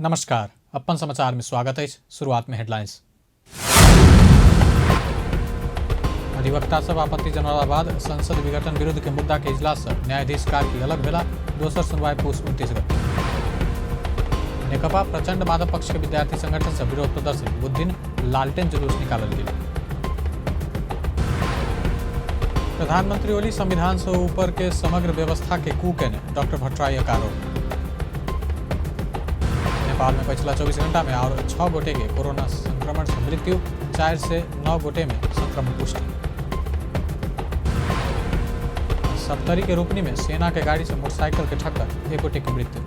नमस्कार, अपन समाचार में स्वागत है। शुरुआत में हेडलाइंस। अधिवक्ता सब आपत्ति जनाला बाद संसद विघटन विरुद्ध के मुद्दा के इजलास से न्यायाधीश कार्की अलग भेला। दोसर सुनवाई पूस 29 गते। नेकपा प्रचंड माधव पक्ष के विद्यार्थी संगठन से विरोध प्रदर्शन बुध दिन लालटेन जुलूस निकालल गेल। प्रधानमंत्री ओली संविधान से ऊपर के समग्र व्यवस्था के कूकेने डॉक्टर भट्टराई का आरोप। नेपाल में पिछला 24 घंटा में और 6 गोटे के कोरोना संक्रमण से मृत्यु, 4 से 9 गोटे में संक्रमण पुष्टि। सप्तरी के रोपनी में सेना के गाड़ी से मोटरसाइकिल के ठक्कर, 1 गोटे की मृत्यु।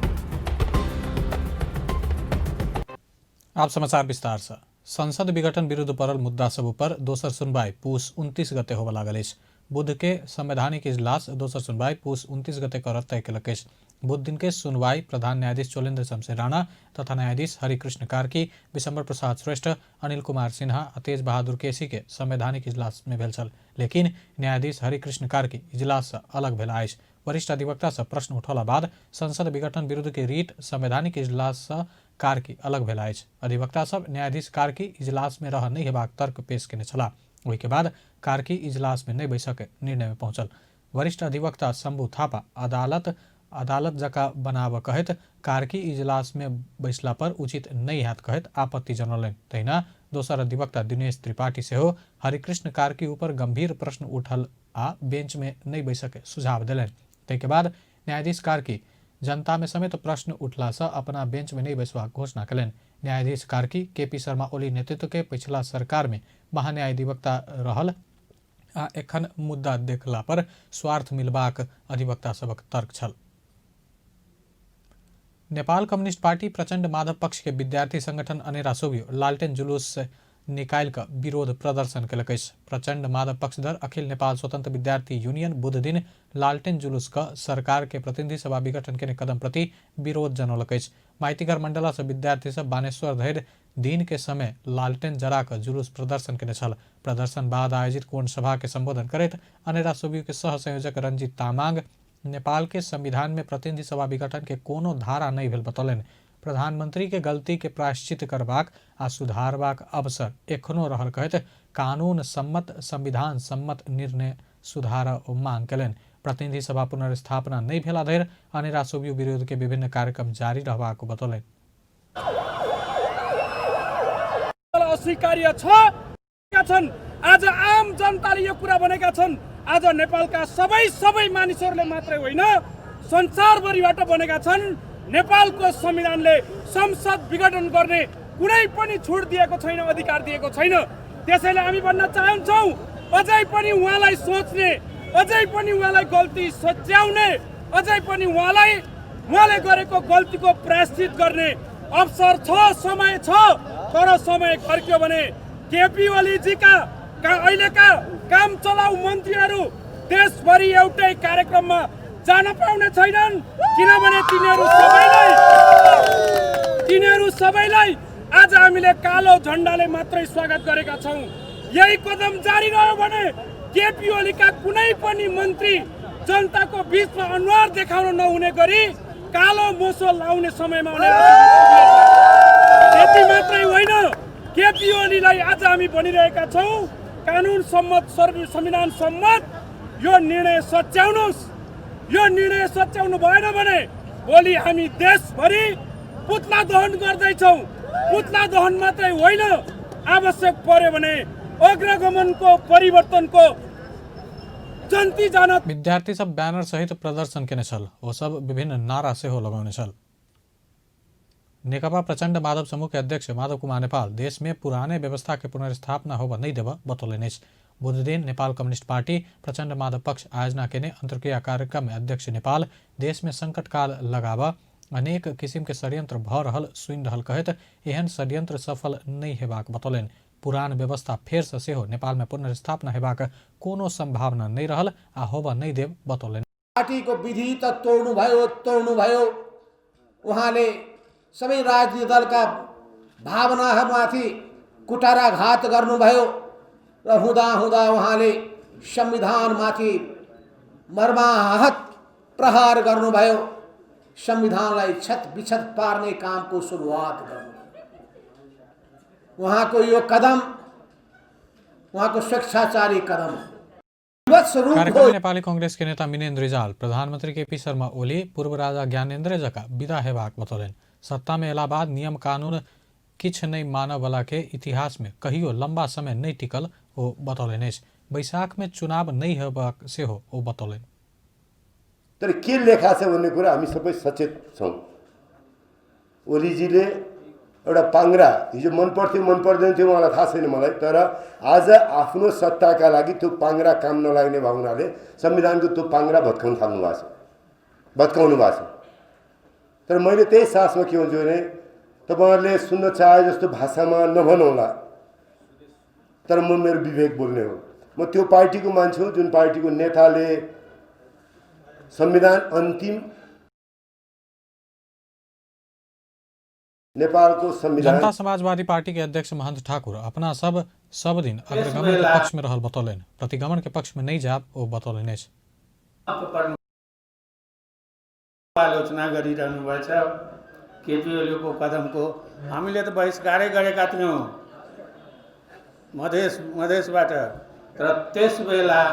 आप समाचार विस्तार से। संसद विघटन विरुद्ध पड़ल मुद्दा सब पर दोसर सुनवाई पूस 29 गते होबे लागल अछि। बुध के संवैधानिक इजलास दोसर सुनवाई पूस 29 गते करत तय केलक अछि। बुध दिन के सुनवाई प्रधान न्यायाधीश चोलेन्द्र शमशेर राणा तथा न्यायाधीश हरिकृष्ण कार्की, विशंबर प्रसाद श्रेष्ठ, अनिल कुमार सिन्हा आ तेज बहादुर केसी के संवैधानिक इजलास में भेल छल। लेकिन न्यायाधीश हरिकृष्ण कार्की इजलास से अलग भेला अछि। वरिष्ठ अधिवक्ता से प्रश्न उठौला बाद संसद विघटन विरुद्ध के रीट संवैधानिक इजलास से कार्की अलग भेला अछि। अधिवक्ता सब न्यायाधीश कार्की इजलास में रह नहीं हेबाक तर्क पेश केने छलाह। ओहि के बाद कार्की इजलास में नहीं बैसक निर्णय में पहुंचल। वरिष्ठ अधिवक्ता शंभू थापा अदालत जका बनाब कहत कार्की इजलास में बैसला पर उचित नहीं हैत कहत आपत्ति जनौलनि। तहिना दोसर अधिवक्ता दिनेश त्रिपाठी सेहो हरिकृष्ण कार्की ऊपर गंभीर प्रश्न उठल आ बेंच में नहीं बैसक सुझाव देलनि। तै के बाद न्यायाधीश कार्की जनता में समेत प्रश्न उठला से अपना बेंच में नहीं बैसबाक घोषणा कलनि। न्यायाधीश कार्की केपी शर्मा ओली नेतृत्व के पिछला सरकार में महान्यायाधिवक्ता रहल आ एखन मुद्दा देखला पर स्वार्थ मिलबाक अधिवक्ता सबक तर्क छल। नेपाल कम्युनिस्ट पार्टी प्रचंड माधव पक्ष के विद्यार्थी संगठन अनेरा सोभियो लालटेन जुलूस से निकाल कर विरोध प्रदर्शन कलक। प्रचंड माधव पक्षधर अखिल नेपाल स्वतंत्र विद्यार्थी यूनियन बुध दिन लालटेन जुलूस का सरकार के प्रतिनिधि सभा विघटन के कदम प्रति विरोध जनौलक। माइतीघर मंडला से विद्यार्थी सब बानेश्वर धरि दिन के समय लालटेन जरा कर जुलूस प्रदर्शन केने छल। प्रदर्शन बाद आयोजित कोण सभा के संबोधन करैत अनेरा सोभियो के सह संयोजक रंजीत तामांग नेपाल के संविधान में प्रतिनिधि सभा विघटन के कोनो धारा नहीं भेल बतौलनि। प्रधानमंत्री के गलती के प्रायश्चित करबाक आ सुधारबाक अवसर एखनो रहल कहत कानून सम्मत संविधान सम्मत निर्णय सुधार मांग कलनि। प्रतिनिधि सभा पुनर्स्थापना नहीं भेला धरि अनेरा सोभियो विरोध के विभिन्न कार्यक्रम जारी रहबाक बतौलनि। अस्वीकार्य छन्। आज आम जनताले यो कुरा भनेका छन्। आज नेपालका सबै मानिसहरूले मात्रै होइन संसारभरिबाट भनेका छन् नेपालको संविधानले संसद विघटन गर्ने कुनै पनि छुट दिएको छैन, अधिकार दिएको छैन। त्यसैले हामी भन्न चाहन्छौँ अझै पनि उहाँलाई सोच्ने, अझै पनि उहाँलाई गल्ती सच्याउने, अझै पनि उहाँले गरेको गल्तीको प्रायश्चित गर्ने अवसर छ, समय छ। तर समय फर्क्यो भने केपी ओलीजीका अहिलेका काम चलाउ मन्त्रीहरू देशभरि एउटै कार्यक्रममा जान पाउने छैनन्, किनभने तिनीहरू सबैलाई आज हामीले कालो झण्डाले मात्रै स्वागत गरेका छौं। यही कदम जारी रह्यो भने केपी ओलीका कुनै पनि मन्त्री जनताको बीचमा अनुहार देखाउन नहुने गरी कालो मोसो लाउने समयमा त्यति मात्रै होइन, केपी ओलीलाई आज हामी भनिरहेका छौं कानून सम्मत संविधान सम्मत यो निर्णय सच्याउनुस्। यो निर्णय सच्याउनु भएन भने भोलि हामी देशभरि पुतला दहन गर्दैछौँ। पुतला दहन मात्रै होइन, आवश्यक पर्यो भने अग्रगमनको परिवर्तनको जन्ती जान। विद्यार्थी सब बैनर सहित प्रदर्शन केने छल। वो सब विभिन्न नारा से हो लगाउने छल। नेकपा प्रचंड माधव समूह के अध्यक्ष माधव कुमार नेपाल देश में पुराने व्यवस्था के पुनर्स्थापना होबा नहीं देवा बतौलनि। बुध दिन नेपाल कम्युनिस्ट पार्टी प्रचंड माधव पक्ष आयोजना केने अंतर्क्रिया कार्यक्रम में अध्यक्ष नेपाल देश में संकट काल लगावा अनेक किसिम के षड्यंत्र भ रहल सुनि रहल कहत एहन षड्यंत्र सफल नहीं हेबाक बतौलनि। पुरान व्यवस्था फेर से सेहो नेपाल में पुनर्स्थापना हेबाक कोनो संभावना नहीं रहल आ होबा नहीं देव बतौलनि। पार्टी को विधि त तोड्नु भयो। उहाँले सबै राजनीतिक दलका भावनाहरूमाथि कुटाराघात गर्नुभयो र हुँदा उहाँले संविधानमाथि मर्माहत प्रहार गर्नुभयो। संविधानलाई छत विछत पार्ने कामको सुरुवात गर्नु। उहाँको यो कदम उहाँको स्वेच्छाचारी कदम विवत्स रूप कार्यक्रम हो। में नेपाली कांग्रेस के नेता मिनेन्द्र रिजाल प्रधानमंत्री केपी शर्मा ओली पूर्व राजा ज्ञानेन्द्र जका विदा हेबाक बतौलन। सत्ता में अयला बाद नियम कानून किछ नहीं मानव वाला के इतिहास में कहियो लंबा समय नहीं टिकल ओ बतौलन। वैशाख में चुनाव नहीं हेबाक से हो ओ बतौलन। तर के लेखा छ भन्ने कुरा हामी सबै सचेत छौँ। ओलीजीले एउटा पाङ्ग्रा हिजो मन पर्थ्यो मन पर्दैन थियो उहाँलाई थाहा छैन मलाई, तर आज आफ्नो सत्ताका लागि त्यो पाङ्ग्रा काम नलाग्ने भएको हुनाले संविधानको त्यो पाङ्ग्रा भत्काउनु भएको छ। तर मैले त्यही सासमा के भन्छु भने तपाईहरुले सुन्न चाहे जस्तो भाषामा नभनौला, तर म मेरो विवेक बोल्ने हो। म त्यो पार्टीको मान्छे हो जुन पार्टीको नेताले संविधान अंतिम नेपाल को संविधान। जनता समाजवादी पार्टी के अध्यक्ष महंत ठाकुर अपना सब दिन अग्रगमन के पक्ष में रहल बतौलन। प्रतिगमन के पक्ष में नहीं जाब ओ बतौलन। आलोचना गरिरहनु भएछ केपी ओलीको कदमको। हामीले त बहिष्कारै गरेका थियौँ मधेसबाट, तर त्यस बेला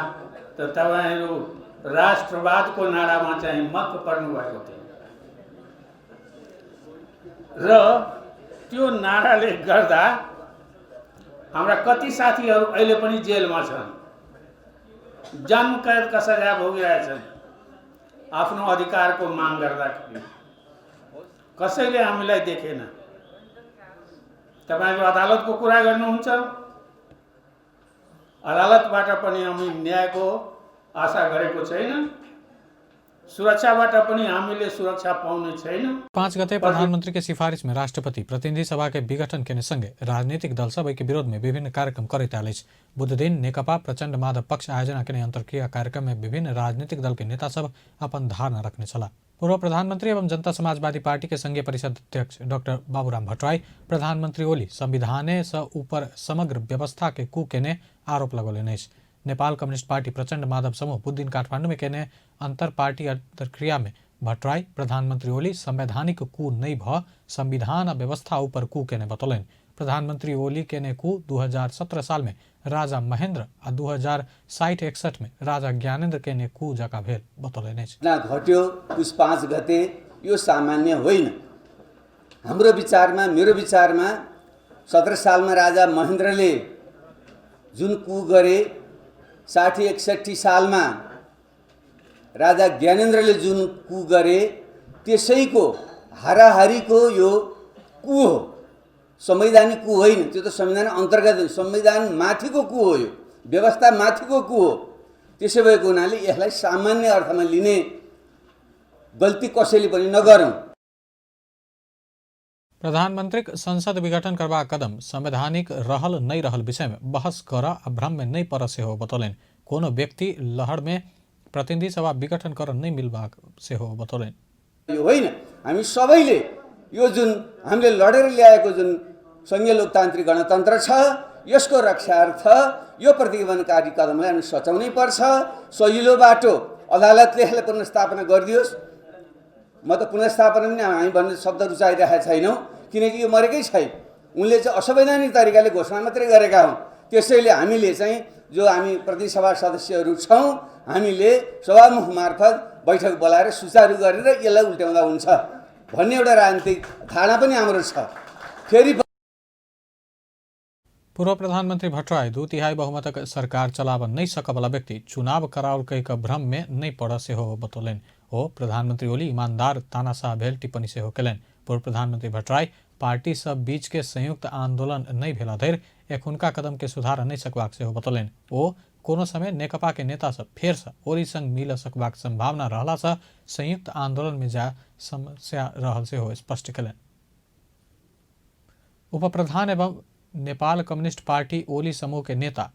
त तपाईहरु राष्ट्रवादको नारामा चाहिँ मक्क पर्नु भएको थियो र त्यो नाराले गर्दा हाम्रा कति साथीहरू अहिले पनि जेलमा छन्, जन्म कैदका सजाय भोगिरहेछन् आफ्नो अधिकारको माग गर्दाखेरि। कसैले हामीलाई देखेन। तपाईहरु अदालतको कुरा गर्नुहुन्छ, अदालतबाट पनि हामी न्यायको आशा गरेको छैन, सुरक्षाबाट पनि हामीले सुरक्षा पाउने छैन। 5 गते प्रधानमंत्री के सिफारिश में राष्ट्रपति प्रतिनिधि सभा के विघटन के संगे राजनीतिक दल सब के विरोध में विभिन्न कार्यक्रम करते आले। बुध दिन नेकपा प्रचंड माधव पक्ष आयोजना के अंतर्क्रिया कार्यक्रम में विभिन्न राजनीतिक दल के नेता सब अपन धारणा रखने छला। पूर्व प्रधानमंत्री एवं जनता समाजवादी पार्टी के संघीय परिषद अध्यक्ष डॉक्टर बाबूराम भट्टराई प्रधानमंत्री ओली संविधाने से ऊपर समग्र व्यवस्था के कू केने आरोप लगौले। नेपाल कम्युनिस्ट पार्टी प्रचंड माधव समूह बुध दिन काठमांडू में केने अंतर पार्टी अंतर्क्रिया में भट्टराई प्रधानमंत्री ओली संवैधानिक कू नहीं भ संविधान और व्यवस्था ऊपर कू केने बतौलन। प्रधानमंत्री ओली केने कू 2017 साल में राजा महेंद्र और 2060-61 में राजा ज्ञानेन्द्र केने कू जका भेल बतौलन। घट्यो पुस 5 गते यो सामान्य होइन। हाम्रो विचारमा, मेरो विचारमा 17 सालमा राजा महेन्द्रले जुन कू गरे, 60-61 सालमा राजा ज्ञानेन्द्रले जुन कू गरे, त्यसैको हाराहारीको यो कू हो, संवैधानिक कू होइन। त्यो त संविधान अन्तर्गत संविधान माथिको कू हो, यो व्यवस्था माथिको कू हो। त्यसै भएको हुनाले यसलाई सामान्य अर्थमा लिने गल्ती कसैले पनि नगरौँ। प्रधानमंत्री संसद विघटन करवा कदम संवैधानिक रहल नहीं रहल विषय में बहस कर भ्रम में नहीं पर से हो बतौलन। कोनो व्यक्ति लहर में प्रतिनिधि सभा विघटन कर नहीं मिलवा से हो बतौलन। यो होइन, हामी सबैले यो जुन हामीले लडेर ल्याएको जुन संघीय लोकतान्त्रिक गणतन्त्र छ, यसको रक्षार्थ यो प्रतिगमनकारी कदमलाई हामी सचाउनै पर्छ। सजिलो बाटो अदालतले यसलाई पुनर्स्थापना गरिदियोस्। म त पुनर्स्थापना पनि हामी भन्ने शब्द रुचाइरहेका छैनौँ, किनकि यो मरेकै छैन। उनले चाहिँ असंवैधानिक तरिकाले घोषणा मात्रै गरेका हुन्। त्यसैले हामीले चाहिँ जो हामी प्रतिनिधि सभा सदस्यहरू छौँ, हामीले सभामुख मार्फत बैठक बोलाएर सुचारू गरेर यसलाई उल्ट्याउँदा हुन्छ भन्ने एउटा राजनीतिक धारणा पनि हाम्रो छ। फेरि पूर्व प्रधानमंत्री भट्टराई 2/3 बहुमत सरकार चलाव नहीं सकवला व्यक्ति चुनाव करावल कई का भ्रम में नहीं पड़ से हो बतौलन। हो प्रधानमंत्री ओली ईमानदार तानाशाह भेल टिप्पणी से हो केलन। पूर्व प्रधानमंत्री भट्टराई पार्टी सब बीच के संयुक्त आंदोलन नहीं भेला धैर एखुनका कदम के सुधार नहीं सकबाक से हो बतौलन। ओ कोनो समय नेकपा के नेता सब फेर से ओली संग मिल सकबाक संभावना रहला से संयुक्त आंदोलन में जा समस्या रहल से हो स्पष्ट केलन। उप प्रधान एवं नेपाल कम्युनिस्ट पार्टी ओली समूह के नेता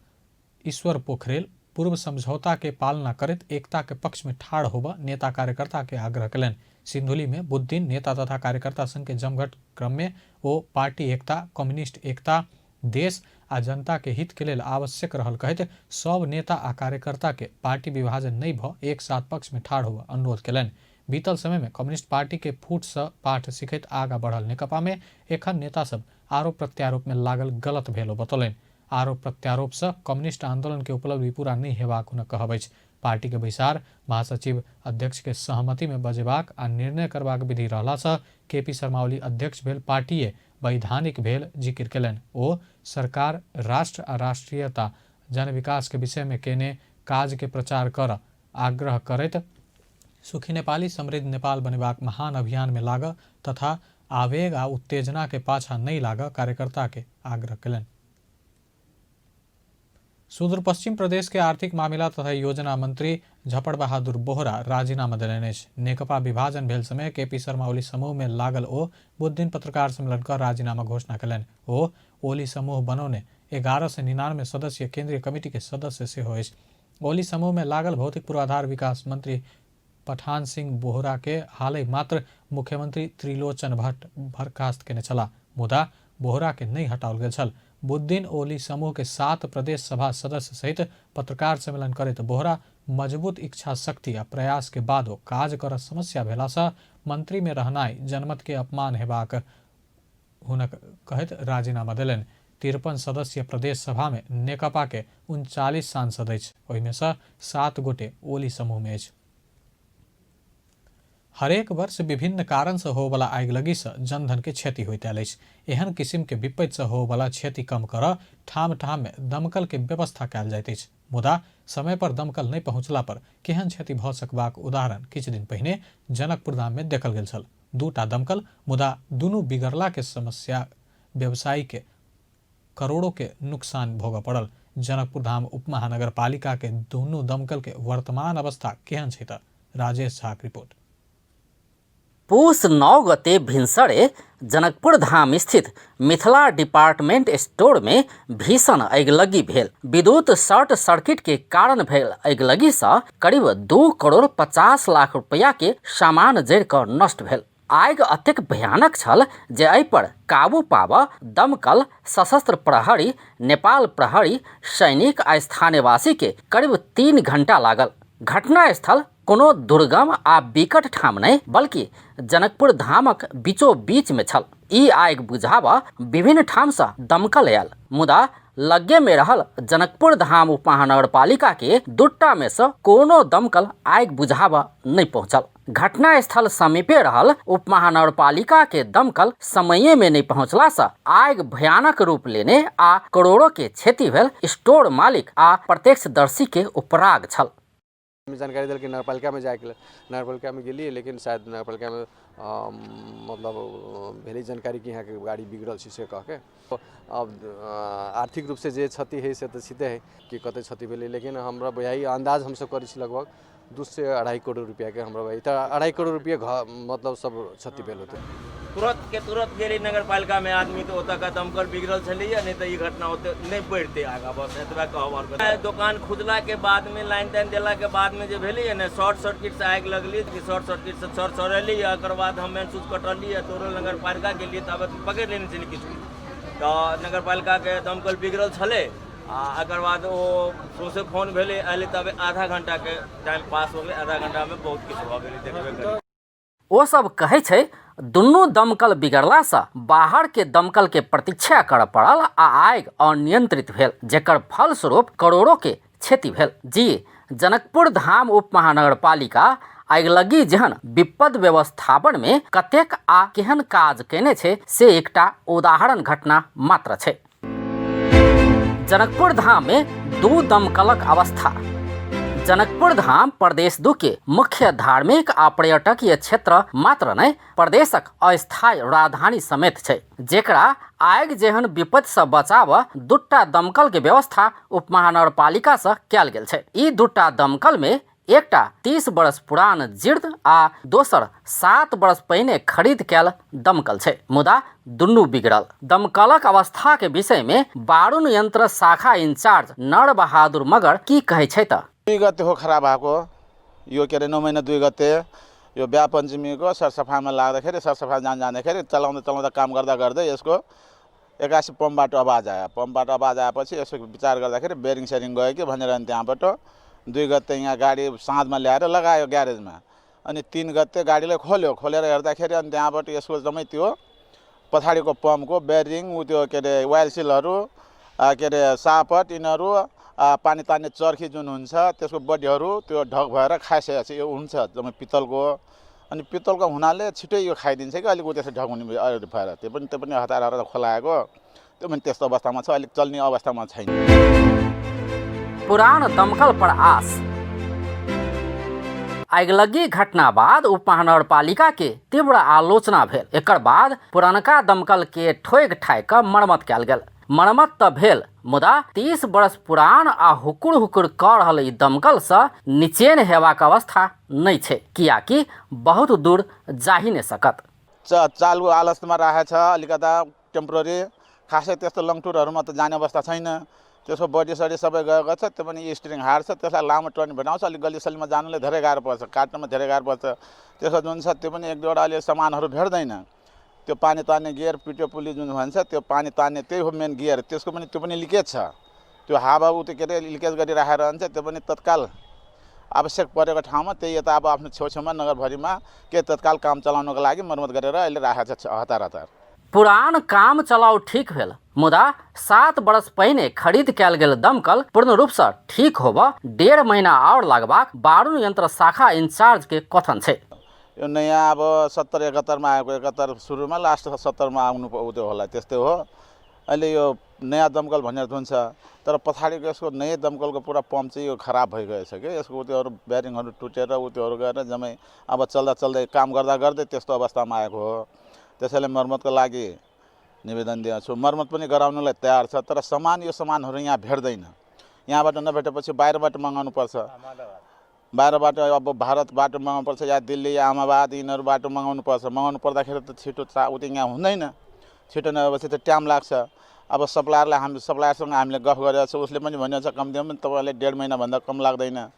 ईश्वर पोखरेल पूर्व समझौता के पालना करित एकता के पक्ष में ठाड़ होबा नेता कार्यकर्ता के आग्रह कलन। सिंधुली में बुध दिन नेता तथा कार्यकर्ता संघ के जमघट क्रम में वो पार्टी एकता, कम्युनिस्ट एकता, देश आ जनता के हित के लेल आवश्यक रहल कहते सब नेता आ कार्यकर्ता के पार्टी विभाजन नहीं भ एक साथ पक्ष में ठाड़ होबा अनुरोध कलन। बीतल समय में कम्युनिस्ट पार्टी के फूट से पाठ सिखैत आगा बढ़ल नेकपा में एखन नेता सब आरोप प्रत्यारोप में लागल गलत भेलो बतौलनि। आरोप प्रत्यारोप से कम्युनिस्ट आंदोलन के उपलब्धि पूरा नहीं हेबाक हुन कहब अछि। पार्टी के बैसार महासचिव अध्यक्ष के सहमति में बजेबाक आ निर्णय करबाक विधि रहला से केपी शर्मा ओली अध्यक्ष भेल पार्टीए वैधानिक भेल जिक्र केलनि। ओ सरकार राष्ट्र आ राष्ट्रीयता जन विकास के विषय में केने काज के प्रचार कर आग्रह करैत सुखी नेपाली समृद्ध नेपाल बनेबाक महान अभियान में लाग तथा आवेग आ उत्तेजना के पाछा नहीं लाग कार्यकर्ता के आग्रह केलनि। सुदूर पश्चिम प्रदेश के आर्थिक मामिला तथा योजना मंत्री झपड़ बहादुर बोहरा राजीनामा देलनि अछि। नेकपा विभाजन भेल समय केपी शर्मा ओली समूह में लागल ओ बुध दिन पत्रकार सम्मेलन कर राजीनामा घोषणा केलनि। ओ ओली समूह बनौने 11 से 99 सदस्यीय केंद्रीय कमिटी के सदस्य सेहो अछि। ओली समूह में लागल भौतिक पूर्वाधार विकास मंत्री पठान सिंह बोहरा के हालै मात्र मुख्यमंत्री त्रिलोचन भट्ट बर्खास्त केने छलाह, मुदा बोहरा के नहीं हटाओल गेल छल। बुध दिन ओली समूह के 7 प्रदेश सभा सदस्य सहित पत्रकार सम्मेलन करैत बोहरा मजबूत इच्छा शक्ति आ प्रयास के बादो काज कर समस्या भेला से मंत्री में रहनाइ जनमत के अपमान हेबाक हुनक कहैत राजीनामा देलनि। 53 सदस्यीय प्रदेश सभा में नेकपा के 39 सांसद अछि, ओहिमे से 7 गोटे ओली समूह में अछि। हरेक वर्ष विभिन्न कारण से होबला आगिलगी से जनधन के क्षति होइत आयल अछि। एहन किसिम के विपत्ति से होबला क्षति कम कर ठाम ठाम में दमकल के व्यवस्था कयल जाइत अछि, मुदा समय पर दमकल नहीं पहुंचला पर केहन क्षति भ सकबाक उदाहरण किछु दिन पहिने जनकपुर धाम में देखल गेल छल। 2टा दमकल, मुदा दुनू बिगड़ला के समस्या व्यवसायी के करोड़ों के नुकसान भोगऽ पड़ल। जनकपुर धाम उपमहानगर पालिका के दुनू दमकल के वर्तमान अवस्था केहन छै त राजेश झा रिपोर्ट। पुष 9 गते भिनसरे जनकपुर धाम स्थित मिथिला डिपार्टमेंट स्टोर में भीषण अगिलगी भेल। विद्युत शॉर्ट सर्किट के कारण भेल अगिलगी से करीब 2 करोड़ 50 लाख रुपया के सामान जरि कऽ नष्ट भेल। आगि अतेक भयानक छल जे एहि पर काबू पाबऽ दमकल, सशस्त्र प्रहरी, नेपाल प्रहरी, सैनिक आ स्थानीयवासी के करीब 3 घंटा लागल। घटना स्थल कोनो दुर्गम आ विकट ठाम नहीं बल्कि जनकपुर धामक बीचो बीच में छल। ई आगि बुझाबा विभिन्न ठाम से दमकल आयल, मुदा लगे में रहल जनकपुर धाम उपमहानगर पालिका के 2टा में से कोनो दमकल आगि बुझाबा नहीं पहुंचल। घटना स्थल समीपे रहल उपमहानगर पालिका के दमकल समय में नहीं पहुंचला से आगि भयानक रूप लेने आ करोड़ों के क्षति भेल स्टोर मालिक आ प्रत्यक्षदर्शी के उपराग छल। जानकारी दिल कि नगरपालिका में जाके नगरपालिका में गेलिए, लेकिन शायद नगरपालिका में मतलब भेली जानकारी कि यहाँ के गाड़ी बिगड़ल से कह के। अब आर्थिक रूप से जे क्षति है से तो सीधे है कि कते क्षति भेलै, लेकिन हमरा यही अंदाज हमसे करै छी लगभग 2 से 2.5 करोड़ रुपया के हमरा भाई 2.5 करोड़ रुपया मतलब सब क्षति भेल होते। तुरंत गेली नगर पालिका में आदमी तो ओतऽ का दमकल बिगड़ल छलैया, नहीं तो ये घटना होते नहीं बढ़ते आगा। बस एतबा कहब। दुकान खुदला के बाद में लाइन ताइन देला के बाद में जो भेलै ने शॉर्ट सर्किट से आगि लगली, शॉर्ट सर्किट से छोड़ली। एकर बाद हम सूच कटली तोरो नगर पालिका के लिए तब पकड़ लेने छली किछु, तो नगर पालिका के दमकल बिगड़ल छलै। एकर बाद सोसे फोन भेलै, अयलै तब आधा घंटा के टाइम पास हो गेलै। आधा घंटा में बहुत किछु भऽ गेलै, देखबे करी। ओ सब कहै छै दुनू दमकल बिगड़ला से बाहर के दमकल के प्रतीक्षा करऽ पड़ल आ आगि अनियंत्रित भेल, जेकर फलस्वरूप करोड़ों के क्षति भेल। जी जनकपुर धाम उप महानगर पालिका आगिलगी जेहन विपद व्यवस्थापन में कतेक आ केहन काज केने छै से एकटा उदाहरण घटना मात्र छै। जनकपुर धाम में 2 दमकलक अवस्था। जनकपुर धाम प्रदेश 2 के मुख्य धार्मिक आ पर्यटकीय क्षेत्र मात्र नहीं प्रदेशक अस्थायी राजधानी समेत छै, जेकरा आगि जेहन विपत्ति से बचाव 2टा दमकल के व्यवस्था उप महानगर पालिका से कयल गेल छै। ई 2टा दमकल में एकटा 30 वर्ष पुरान जीर्ण आ दोसर 7 वर्ष पहिने खरीद कैल दमकल छै, मुदा दुनू बिगड़ल। दमकलक अवस्था के विषय में बारूण यंत्र शाखा इंचार्ज नर बहादुर मगर की कहे छै त 2 गते हो खराब भएको यो के 9 महिना 2 गते यो बिहा पञ्चमीको सरसफाइमा लाग्दाखेरि सरसफाइ जाँदाखेरि चलाउँदा काम गर्दै यसको 81 पम्पबाट आवाज आयो। पम्पबाट आवाज आएपछि यसको विचार गर्दाखेरि बेरिङ सेरिङ गयो कि भनेर अनि त्यहाँबाट 2 गते यहाँ गाडी साँझमा ल्याएर लगायो ग्यारेजमा। अनि 3 गते गाडीलाई खोलेर हेर्दाखेरि अनि त्यहाँबाट यसको जम्मै त्यो पछाडिको पम्पको बेरिङ त्यो के अरे वाइल सिलहरू के अरे सापट यिनीहरू पानी तान्ने चर्खी जुन हुन्छ त्यसको बडीहरू त्यो ढक भएर खाइसकेको छ। यो हुन्छ जम्मै पित्तलको अनि पित्तलको हुनाले छिटै यो खाइदिन्छ कि अलिक त्यसो ढक हुने भएर त्यो पनि हतार खोलाएको त्यो पनि त्यस्तो अवस्थामा छ, अलिक चल्ने अवस्थामा छैन। पुरान दमकल पर आस। आगिलगी घटना बाद उप महानगरपालिका के तीव्र आलोचना भेल। एकर बाद पुरनका दमकल के ठोक ठाक कऽ मरम्मत कयल गेल। मरम्मत तऽ भेल, मुदा 30 वर्ष पुरान आ हुकुर कऽ रहल ई दमकल सँ निचेन हेबाक अवस्था नहि छै, कियाकि बहुत दूर जाहि नहि सकत। चालु आलसमा राखेछ, अलिकता टेम्पोररी, खासै त्यस्तो लङटुरहरूमा त जाने अवस्था छैन। त्यसको बडी सडी सबै गएको छ, त्यो पनि स्टिरिङ हार्ड छ, त्यसलाई लामो टर्न भेटाउँछ, अलिक गल्लीसल्लीमा जानुले धेरै गाह्रो पर्छ, काट्नमा धेरै गाह्रो पर्छ। त्यसको जुन छ त्यो पनि एक दुईवटा अहिले सामानहरू भेट्दैन। त्यो पानी तान्ने गियर पिटो पुली जुन भन्छ त्यो पानी तान्ने त्यही हो मेन गियर, त्यसको पनि त्यो पनि लिकेज छ। त्यो हावा त्यो के अरे लिकेज गरिराखेर रहन्छ, त्यो पनि तत्काल आवश्यक परेको ठाउँमा त्यही यता अब आफ्नो छेउछेउमा नगरभरिमा के तत्काल काम चलाउनको लागि मर्मत गरेर अहिले राखेको छ हतार। पुरान काम चलाउ ठीक भेल, मुदा 7 वर्ष पहिने खरीद कयल गेल दमकल पूर्ण रूप से ठीक होब 1.5 महीना और लगबाक बारूण यंत्र शाखा इंचार्ज के कथन छै। यो नयाँ अब 70-71 मा आएको, 71 सुरुमा लास्ट 70 मा आउनु त्यो होला, त्यस्तै हो। अहिले यो नयाँ दमकल भनेर हुन्छ, तर पछाडिको यसको नयाँ दमकलको पुरा पम्प चाहिँ यो खराब भइगएछ कि यसको त्योहरू बेरिङहरू टुटेर त्योहरू गरेर जम्मै अब चल्दै काम गर्दै त्यस्तो अवस्थामा आएको हो। त्यसैले मर्मतको लागि निवेदन दिएको छु। मर्मत पनि गराउनलाई तयार छ, तर यो सामानहरू यहाँ भेट्दैन। यहाँबाट नभेटेपछि बाहिरबाट मगाउनु पर्छ। बाहिरबाट अब भारतबाट मगाउनु पर्छ या दिल्ली या अहमदाबाद यिनीहरूबाट मगाउनु पर्छ। मगाउनु पर्दाखेरि त छिटो उति यहाँ हुँदैन, छिटो नभएपछि त टाइम लाग्छ। अब सप्लायरसँग हामीले गफ गरेको छ, उसले पनि भनेको छ कम्तीमा पनि तपाईँले 1.5 महिनाभन्दा कम लाग्दैन।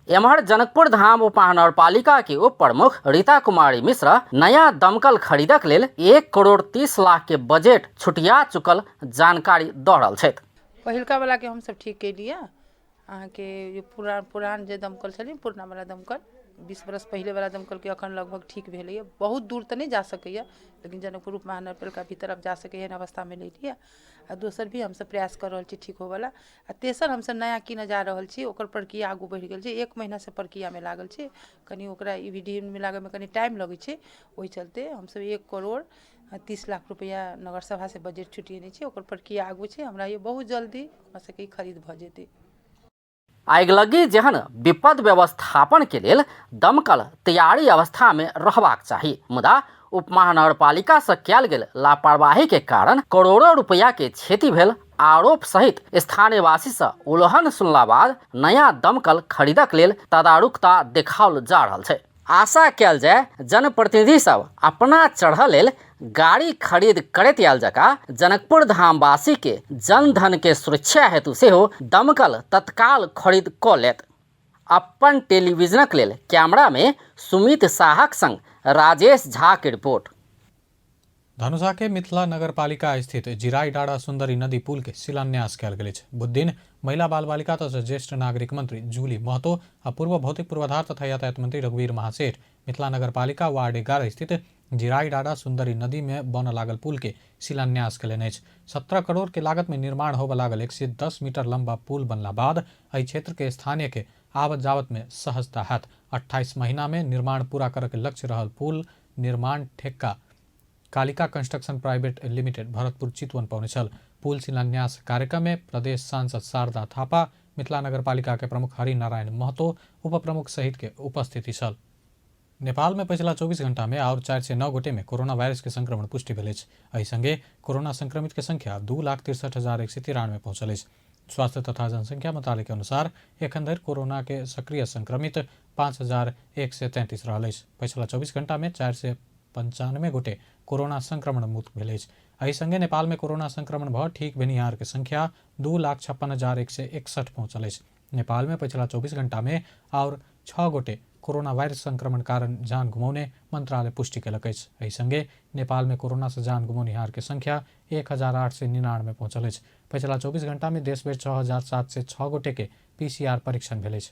एमहर जनकपुर धाम उपमहानगरपालिका के उप प्रमुख रीता कुमारी मिश्र नया दमकल खरीदक लेल 1 करोड़ 30 लाख के बजट छुटिया चुकल जानकारी दऽ रहल छथि। पहिलका वाला के हम सब ठीक केलिए, अहाँ के ये पुरान जे दमकल छलै, पुरना वाला दमकल 20 वर्ष पहले वाला दमकल के अखन लगभग ठीक भेलैए। बहुत दूर तऽ नहीं जा सकैए, लेकिन जनकपुर उप महानगरपालिका भीतर अब जा सकैए एहन अवस्था में लेलिए। आ दोसर भी हम सब प्रयास कर रहल छी ठीक होवला। आ तेसर हम सब नया कीने जा रहल छी, ओकर प्रक्रिया आगू बढ़ि गेल छै। 1 महीना से प्रक्रिया में लागल छै, कनी ओकरा ईवीडी में लागे में कनी टाइम लगे छै। ओहि चलते हम सब 1 करोड़ 30 लाख रुपया नगर सभा से बजट छुटिएने छै। ओकर प्रक्रिया आगू छै, हमरा ये बहुत जल्दी हमरा सबके खरीद भ जेतै। आगिलगी जेहन विपद व्यवस्थापन के लेल दमकल तैयारी अवस्था में रहबाक चाही, मुदा उप महानगरपालिका से कयल गेल लापरवाही के कारण करोड़ों रुपया के क्षति भेल आरोप सहित स्थानीय वासी से उल्लंघन सुनला बाद नया दमकल खरीदक लेल तदारुकता देखाओल जा रहल छै। आशा कयल जाय जनप्रतिनिधि सब अपना चढ़ लेल गाड़ी खरीद करैत आयल जका जनकपुर धामवासी के जनधन के सुरक्षा हेतु सेहो दमकल तत्काल खरीद कऽ लेत। अपन टेलीविजनक लेल कैमरा में सुमित साहक संग राजेश झा के रिपोर्ट। धनुषा के मिथिला नगरपालिका स्थित जिराई डाँडा सुंदरी नदी पुल के शिलान्यास कयल गेल अछि। बुध दिन महिला बाल बालिका तथा ज्येष्ठ नागरिक मंत्री जूली महतो आ पूर्व भौतिक पूर्वाधार तथा यातायात मंत्री रघुवीर महासेठ मिथिला नगरपालिका वार्ड 11 स्थित जिराई डाँडा सुंदरी नदी में बन लागल पुल के शिलान्यास कयलनि अछि। 17 करोड़ के लागत में निर्माण होबय लागल 110 मीटर लंबा पुल बनला बाद एहि क्षेत्र के स्थानीय के आवत जावत में सहजता हैत। 28 महीना में निर्माण पूरा करय के लक्ष्य रहल पुल निर्माण ठेका Kalika construction private limited Bharatpur Chitwan पहुंचल छल। पुल शिलान्यास कार्यक्रम में प्रदेश सांसद शारदा थापा, मिथिला नगरपालिका के प्रमुख हरिनारायण महतो, उप प्रमुख सहित के उपस्थिति छल। नेपाल में पिछला 24 घंटा में और 409 गोटे में कोरोना वायरस के संक्रमण पुष्टि भेल अछि। एहि संगे कोरोना संक्रमित के संख्या 2,63,193 पहुंचल अछि। स्वास्थ्य तथा जनसंख्या मंत्रालय के अनुसार एखन धरि कोरोना के सक्रिय संक्रमित 5,133 रहल अछि। पिछला 24 घंटा में 495 गोटे कोरोना संक्रमण मुक्त भेल अछि। एहि संगे नेपाल में कोरोना संक्रमण भऽ ठीक भेनिहार के संख्या 2,56,161 पहुंचल अछि। नेपाल में पिछला 24 घंटा में और 6 गोटे कोरोना वायरस संक्रमण कारण जान गुमौने मंत्रालय पुष्टि कयलक अछि। एहि संगे नेपाल में कोरोना से जान गुमौनिहार के संख्या 1,899 पहुंचल अछि। पिछला 24 घंटा में देश भरि 6,706 गोटे के PCR परीक्षण भेल अछि।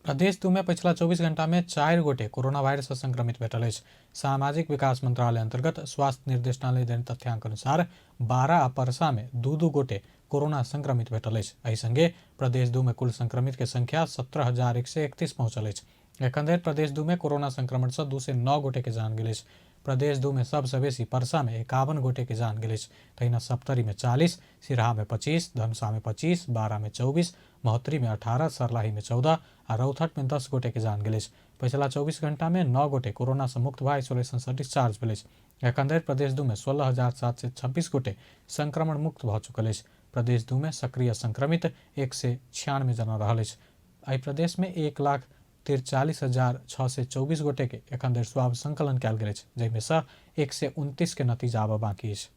प्रदेश 2 में पिछला 24 घंटा में 4 गोटे कोरोना वायरस से संक्रमित भेटल अछि। सामाजिक विकास मंत्रालय अंतर्गत स्वास्थ्य निर्देशनालय देन तथ्यांक अनुसार 12 आ परसा में 2 गोटे कोरोना संक्रमित भेटल अछि। एहि संगे प्रदेश 2 में कुल संक्रमित के संख्या 17,131 पहुंचल अछि। एखन धरि प्रदेश 2 में कोरोना संक्रमण से 209 गोटे के जान गेल अछि। प्रदेश 2 में सबसे बेसी परसा में 51 गोटे के जान गेल अछि। तहिना सप्तरी में 40, सिराहा में 25, धनुषा में 25, बारा में 24, महोत्तरी में 18, सर्लाही में 14 आ रौथट में 10 गोटे के जान गेल अछि। पिछला 24 घंटा में 9 गोटे कोरोना से मुक्त भऽ आइसोलेशन से डिस्चार्ज भेल अछि। एखन धरि प्रदेश 2 में 16,726 गोटे संक्रमण मुक्त भऽ चुकल अछि। प्रदेश 2 में सक्रिय संक्रमित 196 जना रहल अछि। एहि प्रदेश में 1,43,624 गोटे के एखन धरि स्वाब संकलन कयल गेल अछि, जाहिमे सँ 129 के नतीजा आबऽ बाकी अछि।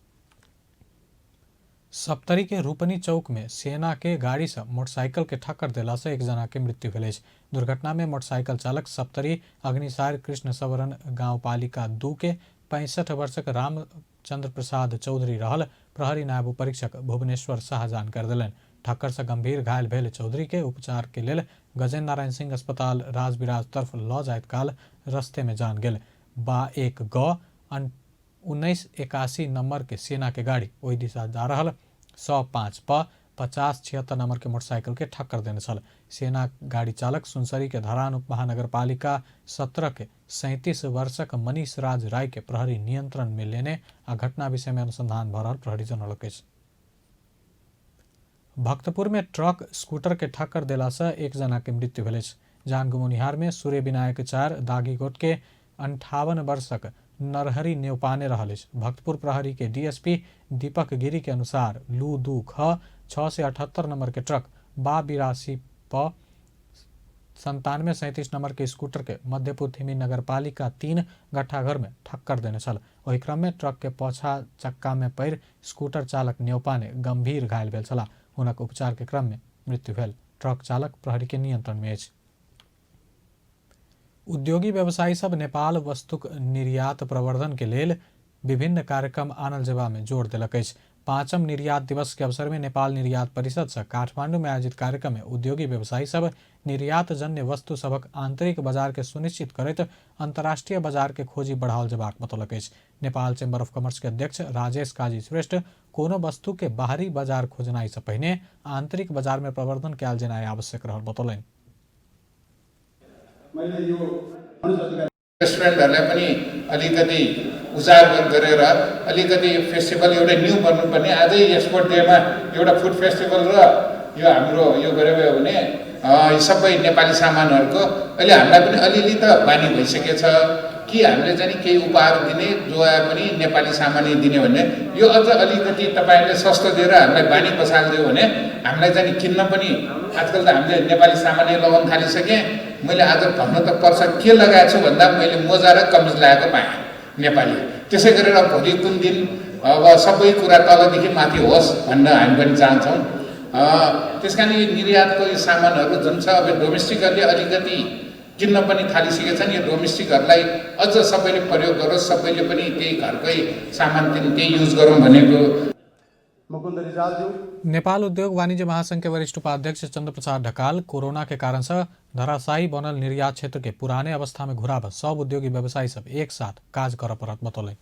सप्तरी के रूपनी चौक में सेना के गाड़ी से मोटरसाइकिल के टक्कर देला से 1 जना के मृत्यु भेल अछि। दुर्घटना में मोटरसाइकिल चालक सप्तरी अग्निसार कृष्ण सवरण गाँव पालिका 2 के 65 वर्षक रामचंद्र प्रसाद चौधरी रहल प्रहरी नायब परीक्षक भुवनेश्वर शाह जानकारी देलनि। ठक्कर से गंभीर घायल भेल चौधरी के उपचार के लेल गजेंद्र नारायण सिंह अस्पताल राजबिराज तरफ लऽ जाइत काल रस्ते में जान गेल। 1981 नंबर के सेना के गाड़ी ओहि दिशा जा रहल 105 प 5076 नंबर के मोटरसाइकिल के टक्कर देने छल। सेना गाड़ी चालक सुनसरी के धरान उप महानगर पालिका 17 के 37 वर्षक मनीष राज राय के प्रहरी नियंत्रण में लेने आ घटना विषय में अनुसंधान भऽ रहल प्रहरी जनौलक अछि। भक्तपुर में ट्रक स्कूटर के टक्कर देला से 1 जना के मृत्यु भेल अछि। जानगुमुनिहार में सूर्य विनायक 4 दागीकोट के 58 वर्षक नरहरी नेवपाने रहल अछि। भक्तपुर प्रहरी के डीएसपी दीपक गिरी के अनुसार लू 2 ख 6 से 78 नंबर के ट्रक 82 प 9737 नंबर के स्कूटर के मध्यपुर थिमी नगर पालिका 3 गट्ठाघर में ठक्कर देने छल। ओहि क्रम में ट्रक के पाछा चक्का में पड़ि स्कूटर चालक नेवपाने गंभीर घायल भेल छलाह। हुनक उपचार के क्रम में मृत्यु भेल। ट्रक चालक प्रहरी के नियंत्रण में अछि। उद्योगी व्यवसायी सब नेपाल वस्तुक निर्यात प्रवर्धन के लेल विभिन्न कार्यक्रम आनल जेबा में जोर देलक अछि। 5म निर्यात दिवस के अवसर में नेपाल निर्यात परिषद से काठमांडू में आयोजित कार्यक्रम में उद्योगी व्यवसायी सब निर्यात जन्य वस्तु सबक आंतरिक बाजार के सुनिश्चित करैत अंतर्राष्ट्रीय बाजार के खोजी बढ़ाओल जेबाक बतौलक अछि। नेपाल चैम्बर ऑफ कॉमर्स के अध्यक्ष राजेश काजी श्रेष्ठ कोनो वस्तु के बाहरी बाजार खोजनाई से पहिने आंतरिक बाजार में प्रवर्धन कयल जेनाई आवश्यक रहल बतौलनि। रेस्टुरेन्टहरूलाई पनि अलिकति उजागर गरेर अलिकति फेस्टिभल एउटा न्यू बन्नुपर्ने। आजै एक्सपोर्ट डेमा एउटा फुड फेस्टिभल र यो हाम्रो यो गरेको हो भने सबै नेपाली सामानहरूको अहिले हामीलाई पनि अलिअलि त बानी भइसकेछ कि हामीले चाहिँ केही उपहार दिने जो पनि नेपाली सामान दिने भने यो अझ अलिकति तपाईँहरूले सस्तो दिएर हामीलाई बानी बसालिदियो भने हामीलाई चाहिँ किन्न पनि आजकल त हामीले नेपाली सामान लगाउन थालिसकेँ। मैले आज भन्न त पर्छ के लगाएको छु भन्दा मैले मोजा र कमिज लगाएको पाएँ नेपाली। त्यसै गरेर भोलि कुन दिन अब सबै कुरा तलदेखि माथि होस् भन्न हामी पनि चाहन्छौँ। त्यस कारण यो निर्यातको यो सामानहरू जुन छ अब डोमेस्टिकहरूले अलिकति किन्न पनि थालिसकेका छन्। यो डोमेस्टिकहरूलाई अझ सबैले प्रयोग गरोस्, सबैले पनि त्यही घरकै सामान त्यही युज गरौँ भनेको। नेपाल उद्योग वाणिज्य महासंघ के वरिष्ठ उपाध्यक्ष चंद्र प्रसाद ढकाल कोरोना के कारण से धराशायी बनल निर्यात क्षेत्र के पुराने अवस्था में घुराब सब उद्योगी व्यवसायी सब एक साथ काज कर पड़त बतौलनि।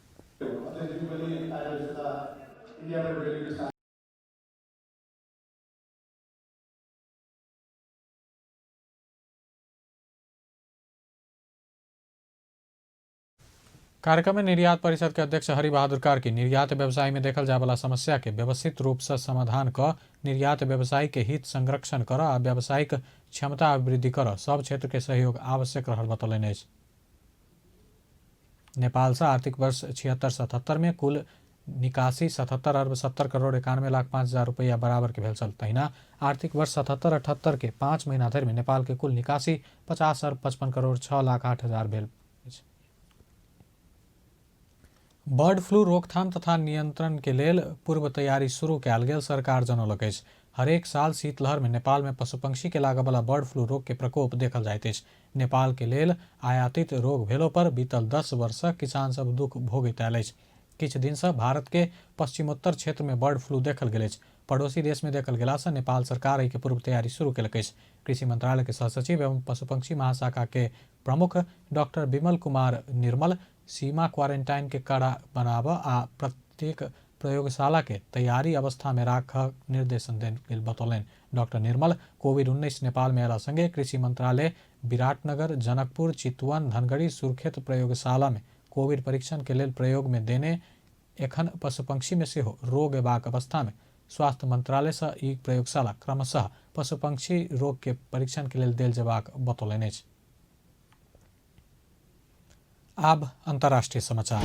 कार्यक्रम में निर्यात परिषद के अध्यक्ष हरि बहादुर कार्की निर्यात व्यवसाय में देखल जाय वाला समस्या के व्यवस्थित रूप से समाधान क निर्यात व्यवसायी के हित संरक्षण कर आ व्यावसायिक क्षमता वृद्धि कर सब क्षेत्र के सहयोग आवश्यक रहल बतौलनि अछि। नेपाल से आर्थिक वर्ष 76-77 में कुल निकासी 77 अरब 70 करोड़ 91 लाख 5 हजार रुपया बराबर के भेल छल। तहिना आर्थिक वर्ष 77-78 के 5 महीना धरि में नेपाल के कुल निकासी 50 अरब 55 करोड़ 6 लाख 8 हजार भेल। बर्ड फ्लू रोकथाम तथा नियंत्रण के लेल पूर्व तैयारी शुरू कयल गेल सरकार जनौलक अछि। हरेक साल शीतलहर में नेपाल में पशु पंक्षी के लागय वाला बर्ड फ्लू रोग के प्रकोप देखल जाइत अछि। नेपाल के लेल आयातित रोग भेलो पर बीतल 10 वर्ष किसान सब दुख भोगैत आयल अछि। किछु दिन से भारत के पश्चिमोत्तर क्षेत्र में बर्ड फ्लू देखल गेल अछि। पड़ोसी देश में देखल गेला से नेपाल सरकार के पूर्व तैयारी शुरू केलक अछि। कृषि मंत्रालय के सहसचिव एवं पशु पंक्षी महाशाखा के प्रमुख डॉक्टर विमल कुमार निर्मल सीमा क्वारेंटाइन के कड़ा बनाब आ प्रत्येक प्रयोगशाला के तैयारी अवस्था में राख निर्देशन देल बतौलनि। डॉक्टर निर्मल कोविड-19 नेपाल में अयला संगे कृषि मंत्रालय विराटनगर, जनकपुर, चितवन, धनगढ़ी, सुर्खेत प्रयोगशाला में कोविड परीक्षण के लेल प्रयोग में देने एखन पशु पंक्षी में सेहो रोग एबाक अवस्था में स्वास्थ्य मंत्रालय से ई प्रयोगशाला क्रमशः पशु पंक्षी रोग के परीक्षण के लेल देल जेबाक बतौलनि अछि। आब अंतर्राष्ट्रीय समाचार।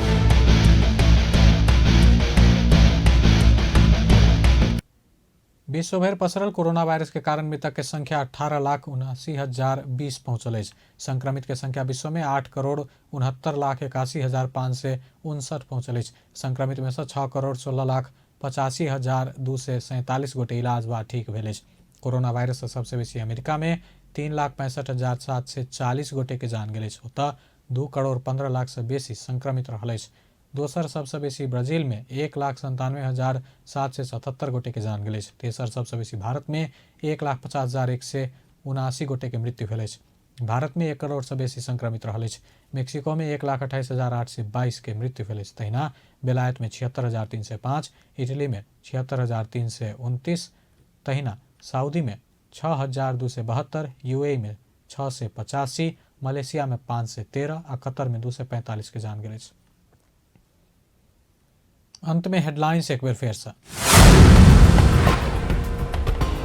विश्व भर पसरल कोरोना वायरस के कारण मृतक के संख्या 18,79,020 पहुंचल अछि। संक्रमित के संख्या विश्व में 8,69,81,559 पहुंचल अछि। संक्रमित में से 6,16,85,247 गोटे इलाज बाद ठीक भेल अछि। कोरोना वायरस से सबसे बेसी अमेरिका में 3,65,740 गोटे के जान गेल अछि। ओतऽ 2,15,00,000 से बेसी संक्रमित रहल अछि। दोसर सबसे बेसी ब्राजील में 1,97,777 गोटे के जान गेल अछि। तेसर सबसे बेसी भारत में 1,50,179 गोटे के मृत्यु भेल अछि। भारत में 1 करोड़ से बेसी संक्रमित रहल अछि। मेक्सिको में 1,28,822 के मृत्यु भेल अछि। तहिना बेलायत में 76,305, इटली में 76,329, तहिना सऊदी में 6,272, यूएई में 685, मलेशिया में 513 आ कतर में 245 के जान गेल अछि। अंत में हेडलाइंस एक बेर फेर से।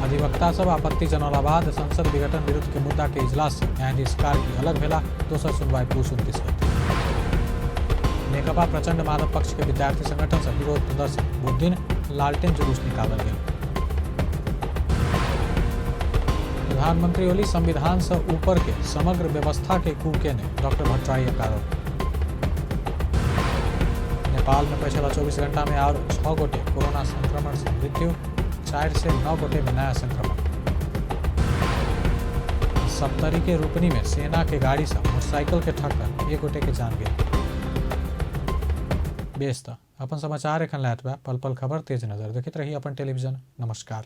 अधिवक्ता सब आपत्ति जनौला बाद संसद विघटन विरुद्ध के मुद्दा के इजलास से न्यायाधीश कार्की अलग भेला। दोसर सुनवाई पूस 29 गते। नेकपा प्रचंड माधव पक्ष के विद्यार्थी संगठन से विरोध प्रदर्शन बुध दिन लालटेन जुलूस निकालल गेल। प्रधानमंत्री ओली संविधान से ऊपर के समग्र व्यवस्था के कुकेने डॉक्टर भट्टराई का आरोप। नेपाल में पिछला 24 घंटा में और 6 गोटे कोरोना संक्रमण से मृत्यु, 4 से 9 गोटे में नया संक्रमण। सप्तरी के रूपनी में सेना के गाड़ी से मोटरसाइकिल के ठक्कर, 1 गोटे के जान गेल। बेस अपन समाचार एखन लायत बा। पल पल खबर तेज नजर देखित रही अपन टेलीविजन। नमस्कार।